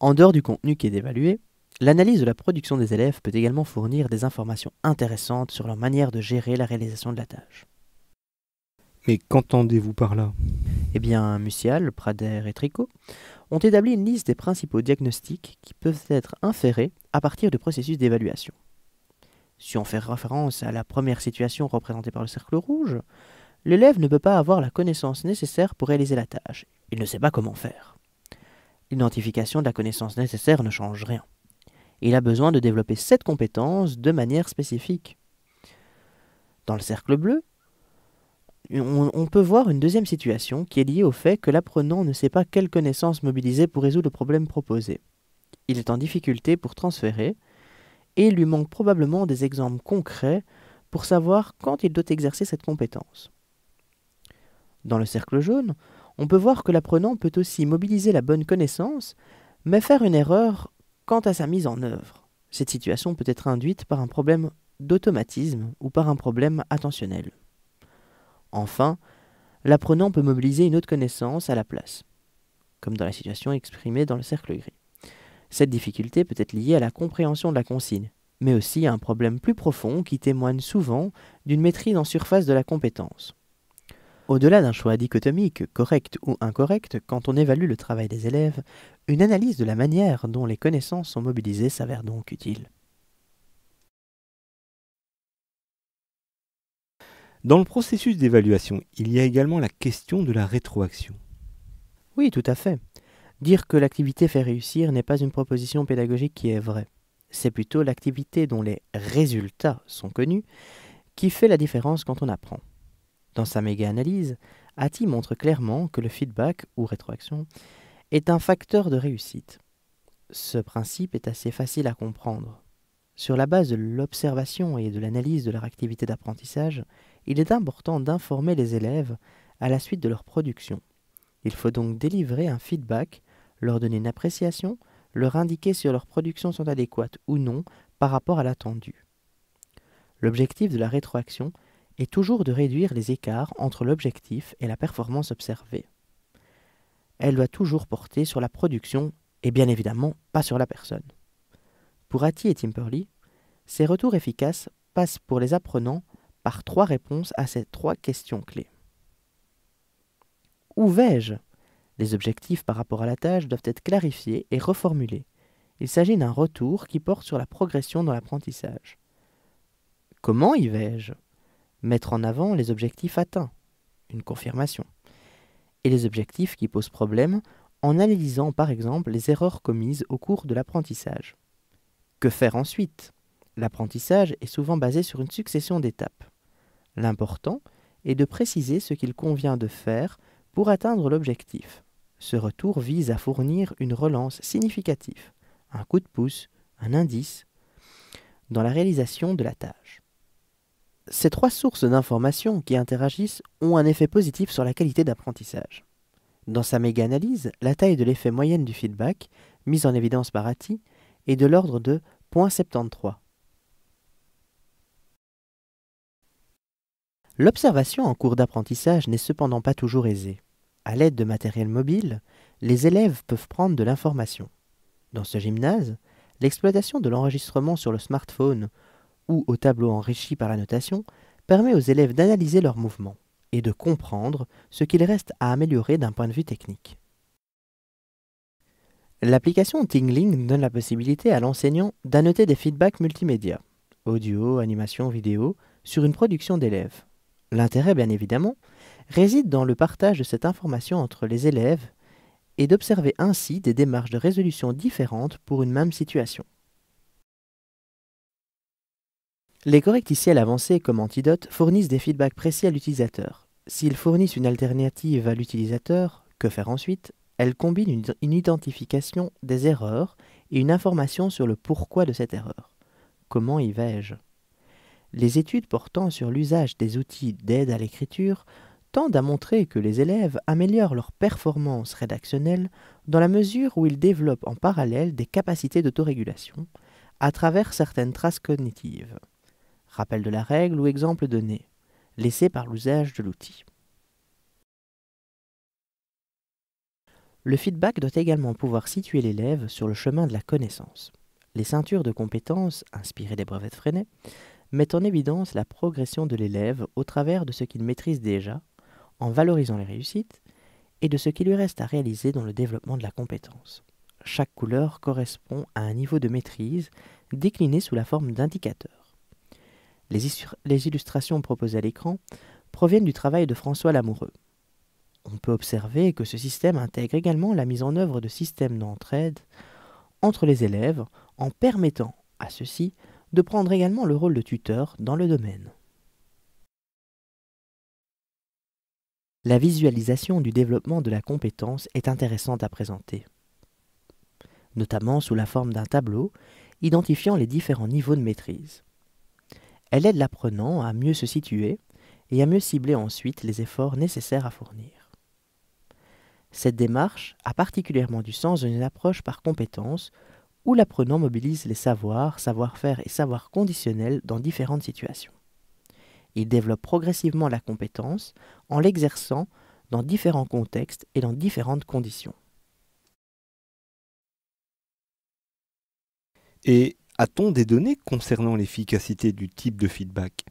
En dehors du contenu qui est évalué, l'analyse de la production des élèves peut également fournir des informations intéressantes sur leur manière de gérer la réalisation de la tâche. Mais qu'entendez-vous par là? Eh bien, Musial, Prader et Tricot ont établi une liste des principaux diagnostics qui peuvent être inférés à partir du processus d'évaluation. Si on fait référence à la première situation représentée par le cercle rouge, l'élève ne peut pas avoir la connaissance nécessaire pour réaliser la tâche. Il ne sait pas comment faire. L'identification de la connaissance nécessaire ne change rien. Il a besoin de développer cette compétence de manière spécifique. Dans le cercle bleu, on peut voir une deuxième situation qui est liée au fait que l'apprenant ne sait pas quelle connaissance mobiliser pour résoudre le problème proposé. Il est en difficulté pour transférer et il lui manque probablement des exemples concrets pour savoir quand il doit exercer cette compétence. Dans le cercle jaune, on peut voir que l'apprenant peut aussi mobiliser la bonne connaissance, mais faire une erreur quant à sa mise en œuvre. Cette situation peut être induite par un problème d'automatisme ou par un problème attentionnel. Enfin, l'apprenant peut mobiliser une autre connaissance à la place, comme dans la situation exprimée dans le cercle gris. Cette difficulté peut être liée à la compréhension de la consigne, mais aussi à un problème plus profond qui témoigne souvent d'une maîtrise en surface de la compétence. Au-delà d'un choix dichotomique, correct ou incorrect, quand on évalue le travail des élèves, une analyse de la manière dont les connaissances sont mobilisées s'avère donc utile. Dans le processus d'évaluation, il y a également la question de la rétroaction. Oui, tout à fait. Dire que l'activité fait réussir n'est pas une proposition pédagogique qui est vraie. C'est plutôt l'activité dont les résultats sont connus qui fait la différence quand on apprend. Dans sa méga-analyse, Hattie montre clairement que le feedback, ou rétroaction, est un facteur de réussite. Ce principe est assez facile à comprendre. Sur la base de l'observation et de l'analyse de leur activité d'apprentissage, il est important d'informer les élèves à la suite de leur production. Il faut donc délivrer un feedback, leur donner une appréciation, leur indiquer si leurs productions sont adéquates ou non par rapport à l'attendu. L'objectif de la rétroaction est toujours de réduire les écarts entre l'objectif et la performance observée. Elle doit toujours porter sur la production et bien évidemment pas sur la personne. Pour Hattie et Timperley, ces retours efficaces passent pour les apprenants par 3 réponses à ces 3 questions clés. Où vais-je? Les objectifs par rapport à la tâche doivent être clarifiés et reformulés. Il s'agit d'un retour qui porte sur la progression dans l'apprentissage. Comment y vais-je? Mettre en avant les objectifs atteints, une confirmation, et les objectifs qui posent problème en analysant par exemple les erreurs commises au cours de l'apprentissage. Que faire ensuite? L'apprentissage est souvent basé sur une succession d'étapes. L'important est de préciser ce qu'il convient de faire pour atteindre l'objectif. Ce retour vise à fournir une relance significative, un coup de pouce, un indice, dans la réalisation de la tâche. Ces 3 sources d'informations qui interagissent ont un effet positif sur la qualité d'apprentissage. Dans sa méga-analyse, la taille de l'effet moyenne du feedback, mise en évidence par Hattie, est de l'ordre de 0,73. L'observation en cours d'apprentissage n'est cependant pas toujours aisée. À l'aide de matériel mobile, les élèves peuvent prendre de l'information. Dans ce gymnase, l'exploitation de l'enregistrement sur le smartphone ou au tableau enrichi par la notation permet aux élèves d'analyser leurs mouvements et de comprendre ce qu'il reste à améliorer d'un point de vue technique. L'application Tingling donne la possibilité à l'enseignant d'annoter des feedbacks multimédia, audio, animation, vidéo, sur une production d'élèves. L'intérêt, bien évidemment, réside dans le partage de cette information entre les élèves et d'observer ainsi des démarches de résolution différentes pour une même situation. Les correcticiels avancés comme Antidote fournissent des feedbacks précis à l'utilisateur. S'ils fournissent une alternative à l'utilisateur, que faire ensuite? Elles combinent une identification des erreurs et une information sur le pourquoi de cette erreur. Comment y vais-je? Les études portant sur l'usage des outils d'aide à l'écriture tendent à montrer que les élèves améliorent leur performance rédactionnelle dans la mesure où ils développent en parallèle des capacités d'autorégulation à travers certaines traces cognitives. Rappel de la règle ou exemple donné, laissé par l'usage de l'outil. Le feedback doit également pouvoir situer l'élève sur le chemin de la connaissance. Les ceintures de compétences, inspirées des brevets de Freinet, mettent en évidence la progression de l'élève au travers de ce qu'il maîtrise déjà, en valorisant les réussites, et de ce qui lui reste à réaliser dans le développement de la compétence. Chaque couleur correspond à un niveau de maîtrise décliné sous la forme d'indicateurs. Les illustrations proposées à l'écran proviennent du travail de François Lamoureux. On peut observer que ce système intègre également la mise en œuvre de systèmes d'entraide entre les élèves en permettant à ceux-ci de prendre également le rôle de tuteur dans le domaine. La visualisation du développement de la compétence est intéressante à présenter, notamment sous la forme d'un tableau identifiant les différents niveaux de maîtrise. Elle aide l'apprenant à mieux se situer et à mieux cibler ensuite les efforts nécessaires à fournir. Cette démarche a particulièrement du sens dans une approche par compétences où l'apprenant mobilise les savoirs, savoir-faire et savoirs conditionnels dans différentes situations. Il développe progressivement la compétence en l'exerçant dans différents contextes et dans différentes conditions. Et a-t-on des données concernant l'efficacité du type de feedback ?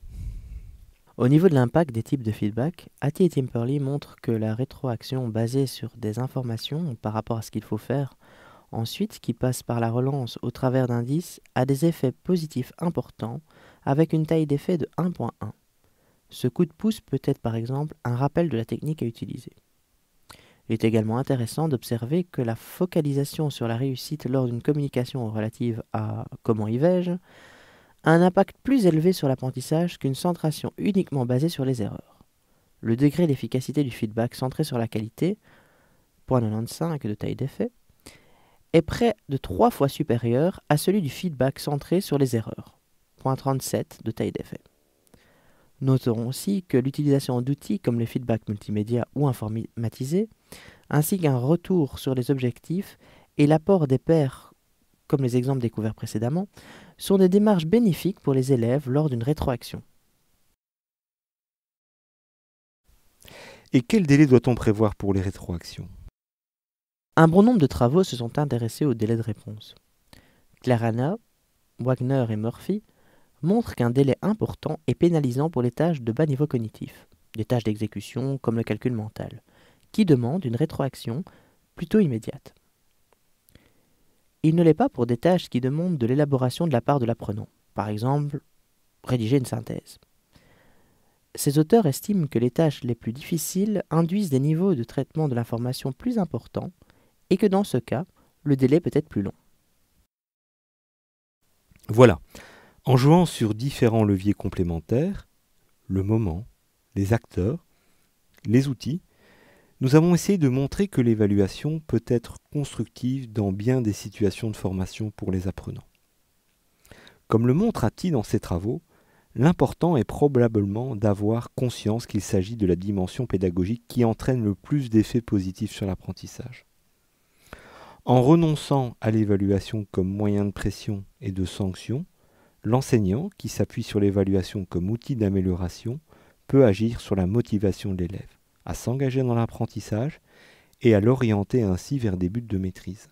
Au niveau de l'impact des types de feedback, Hattie et Timperley montrent que la rétroaction basée sur des informations par rapport à ce qu'il faut faire, ensuite qui passe par la relance au travers d'indices, a des effets positifs importants avec une taille d'effet de 1.1. Ce coup de pouce peut être par exemple un rappel de la technique à utiliser. Il est également intéressant d'observer que la focalisation sur la réussite lors d'une communication relative à « comment y vais-je » a un impact plus élevé sur l'apprentissage qu'une centration uniquement basée sur les erreurs. Le degré d'efficacité du feedback centré sur la qualité, 0.95 de taille d'effet, est près de 3 fois supérieur à celui du feedback centré sur les erreurs, 0.37 de taille d'effet. Noterons aussi que l'utilisation d'outils comme les feedbacks multimédia ou informatisés, ainsi qu'un retour sur les objectifs et l'apport des pairs, comme les exemples découverts précédemment, sont des démarches bénéfiques pour les élèves lors d'une rétroaction. Et quel délai doit-on prévoir pour les rétroactions ? Un bon nombre de travaux se sont intéressés au délai de réponse. Clarana, Wagner et Murphy montrent qu'un délai important est pénalisant pour les tâches de bas niveau cognitif, des tâches d'exécution comme le calcul mental, qui demandent une rétroaction plutôt immédiate. Il ne l'est pas pour des tâches qui demandent de l'élaboration de la part de l'apprenant, par exemple, rédiger une synthèse. Ces auteurs estiment que les tâches les plus difficiles induisent des niveaux de traitement de l'information plus importants et que dans ce cas, le délai peut être plus long. Voilà, en jouant sur différents leviers complémentaires, le moment, les acteurs, les outils, nous avons essayé de montrer que l'évaluation peut être constructive dans bien des situations de formation pour les apprenants. Comme le montre Hattie dans ses travaux, l'important est probablement d'avoir conscience qu'il s'agit de la dimension pédagogique qui entraîne le plus d'effets positifs sur l'apprentissage. En renonçant à l'évaluation comme moyen de pression et de sanction, l'enseignant, qui s'appuie sur l'évaluation comme outil d'amélioration, peut agir sur la motivation de l'élève, à s'engager dans l'apprentissage et à l'orienter ainsi vers des buts de maîtrise.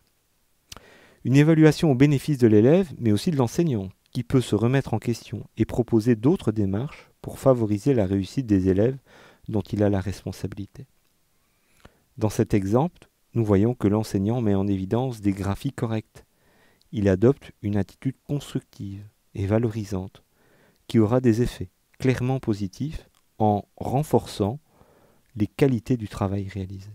Une évaluation au bénéfice de l'élève, mais aussi de l'enseignant, qui peut se remettre en question et proposer d'autres démarches pour favoriser la réussite des élèves dont il a la responsabilité. Dans cet exemple, nous voyons que l'enseignant met en évidence des graphies correctes. Il adopte une attitude constructive et valorisante qui aura des effets clairement positifs en renforçant les qualités du travail réalisé.